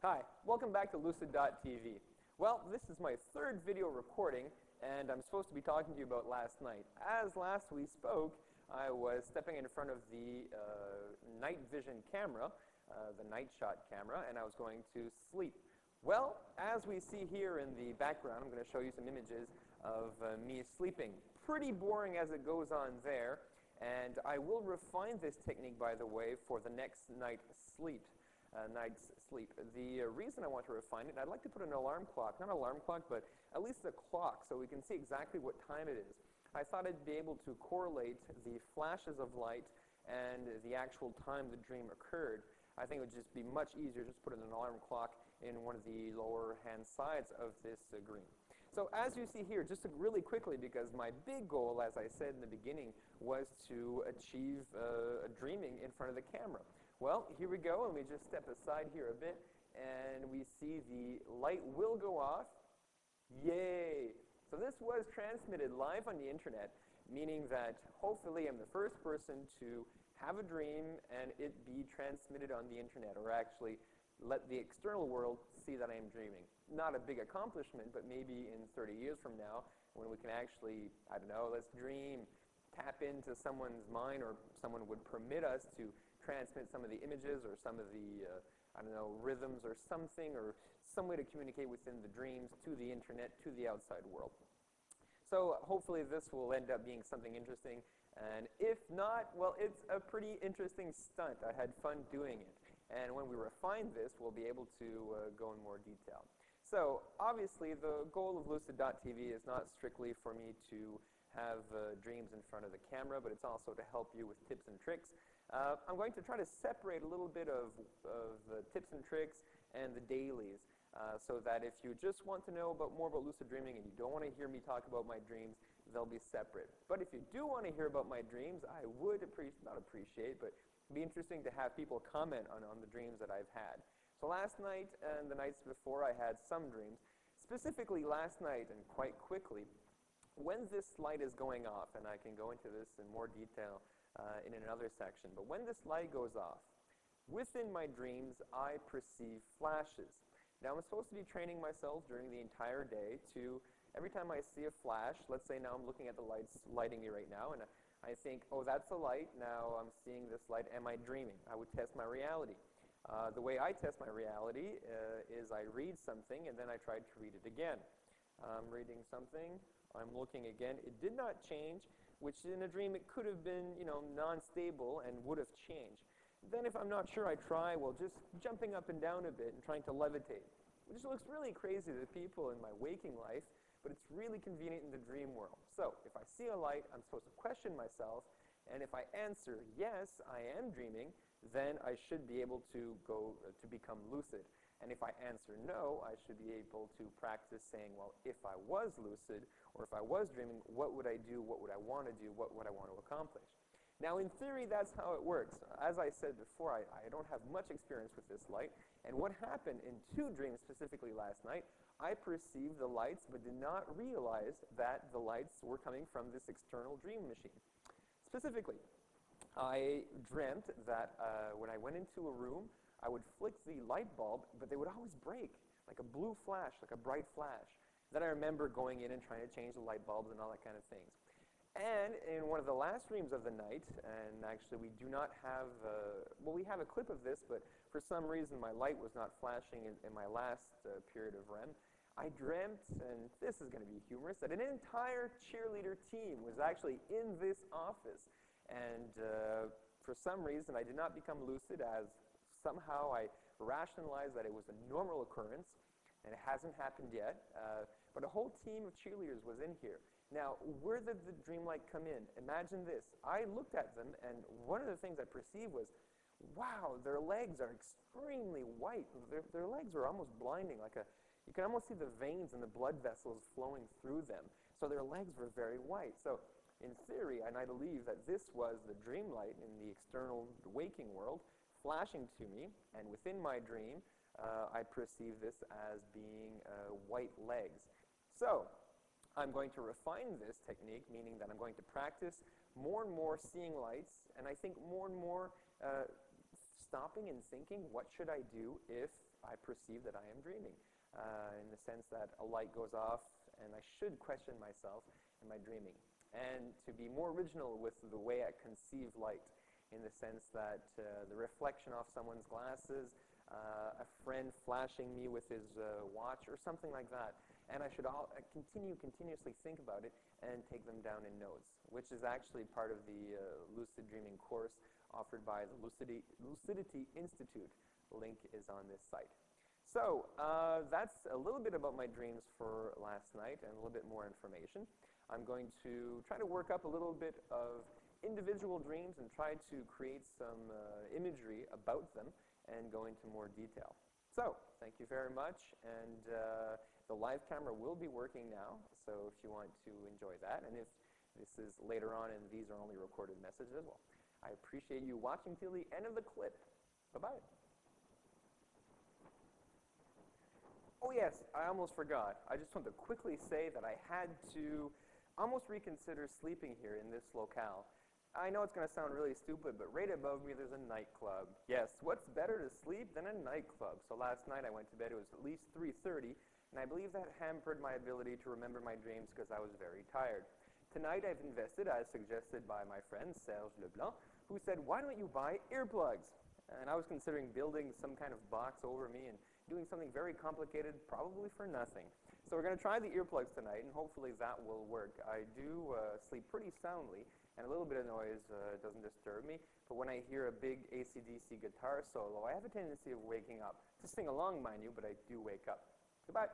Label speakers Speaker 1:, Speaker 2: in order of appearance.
Speaker 1: Hi, welcome back to Lucid.tv. Well, this is my third video recording, and I'm supposed to be talking to you about last night. As last we spoke, I was stepping in front of the night vision camera, the night shot camera, and I was going to sleep. Well, as we see here in the background, I'm going to show you some images of me sleeping. Pretty boring as it goes on there, and I will refine this technique, by the way, for the next night's sleep. The reason I want to refine it, I'd like to put an alarm clock, not an alarm clock, but at least a clock so we can see exactly what time it is. I thought I'd be able to correlate the flashes of light and the actual time the dream occurred. I think it would just be much easier just to put an alarm clock in one of the lower hand sides of this green. So as you see here, just really quickly, because my big goal, as I said in the beginning, was to achieve dreaming in front of the camera. Well, here we go, and we just step aside here a bit, and we see the light will go off. Yay! So this was transmitted live on the internet, meaning that hopefully I'm the first person to have a dream and it be transmitted on the internet, or actually let the external world see that I am dreaming. Not a big accomplishment, but maybe in 30 years from now, when we can actually, I don't know, let's dream, tap into someone's mind, or someone would permit us to transmit some of the images or some of the, I don't know, rhythms or something, or some way to communicate within the dreams to the internet, to the outside world. So hopefully this will end up being something interesting, and if not, well, it's a pretty interesting stunt. I had fun doing it, and when we refine this, we'll be able to go in more detail. So obviously the goal of Lucid.tv is not strictly for me to have dreams in front of the camera, but it's also to help you with tips and tricks. I'm going to try to separate a little bit of tips and tricks and the dailies, so that if you just want to know more about lucid dreaming and you don't want to hear me talk about my dreams, they'll be separate. But if you do want to hear about my dreams, I would not appreciate, but it'd be interesting to have people comment on the dreams that I've had. So last night and the nights before, I had some dreams. Specifically last night, and quite quickly, when this light is going off, and I can go into this in more detail in another section, but when this light goes off, within my dreams, I perceive flashes. Now, I'm supposed to be training myself during the entire day to, every time I see a flash, let's say now I'm looking at the lights lighting me right now, and I think, oh, that's a light, now I'm seeing this light, am I dreaming? I would test my reality. The way I test my reality is I read something, and then I try to read it again. I'm reading something, I'm looking again, it did not change, which in a dream it could have been, you know, non-stable and would have changed. Then if I'm not sure, I try, well, just jumping up and down a bit and trying to levitate, which looks really crazy to people in my waking life, but it's really convenient in the dream world. So if I see a light, I'm supposed to question myself, and if I answer, yes, I am dreaming, then I should be able to go to become lucid. And if I answer no, I should be able to practice saying, well, if I was lucid, or if I was dreaming, what would I do, what would I want to do, what would I want to accomplish? Now, in theory, that's how it works. As I said before, I don't have much experience with this light, and what happened in two dreams, specifically last night, I perceived the lights, but did not realize that the lights were coming from this external dream machine. Specifically, I dreamt that when I went into a room, I would flick the light bulb, but they would always break, like a blue flash, like a bright flash. Then I remember going in and trying to change the light bulbs and all that kind of things. And in one of the last dreams of the night, and actually we do not have, well, we have a clip of this, but for some reason my light was not flashing in my last period of REM, I dreamt, and this is going to be humorous, that an entire cheerleader team was actually in this office. And for some reason I did not become lucid, as somehow I rationalized that it was a normal occurrence, and it hasn't happened yet, but a whole team of cheerleaders was in here. Now, where did the dream light come in? Imagine this. I looked at them, and one of the things I perceived was, wow, their legs are extremely white. Their legs are almost blinding, you can almost see the veins and the blood vessels flowing through them. So their legs were very white. So in theory, and I believe that this was the dream light in the external waking world flashing to me, and within my dream, I perceive this as being white legs. So I'm going to refine this technique, meaning that I'm going to practice more and more seeing lights, and I think more and more stopping and thinking, what should I do if I perceive that I am dreaming? In the sense that a light goes off and I should question myself, am I dreaming? And to be more original with the way I conceive light, in the sense that the reflection off someone's glasses, a friend flashing me with his watch or something like that. And I should continuously think about it and take them down in notes, which is actually part of the lucid dreaming course offered by the Lucidity Institute. The link is on this site. So that's a little bit about my dreams for last night and a little bit more information. I'm going to try to work up a little bit of individual dreams and try to create some imagery about them and go into more detail. So thank you very much, and the live camera will be working now, so if you want to enjoy that, and if this is later on and these are only recorded messages, well, I appreciate you watching till the end of the clip. Bye-bye. Oh yes, I almost forgot. I just want to quickly say that I had to almost reconsider sleeping here in this locale. I know it's going to sound really stupid, but right above me there's a nightclub. Yes, what's better to sleep than a nightclub? So last night I went to bed, it was at least 3:30, and I believe that hampered my ability to remember my dreams because I was very tired. Tonight I've invested, as suggested by my friend Serge Leblanc, who said, why don't you buy earplugs? And I was considering building some kind of box over me and doing something very complicated, probably for nothing. So we're going to try the earplugs tonight, and hopefully that will work. I do sleep pretty soundly, and a little bit of noise doesn't disturb me. But when I hear a big AC/DC guitar solo, I have a tendency of waking up. To sing along, mind you, but I do wake up. Goodbye.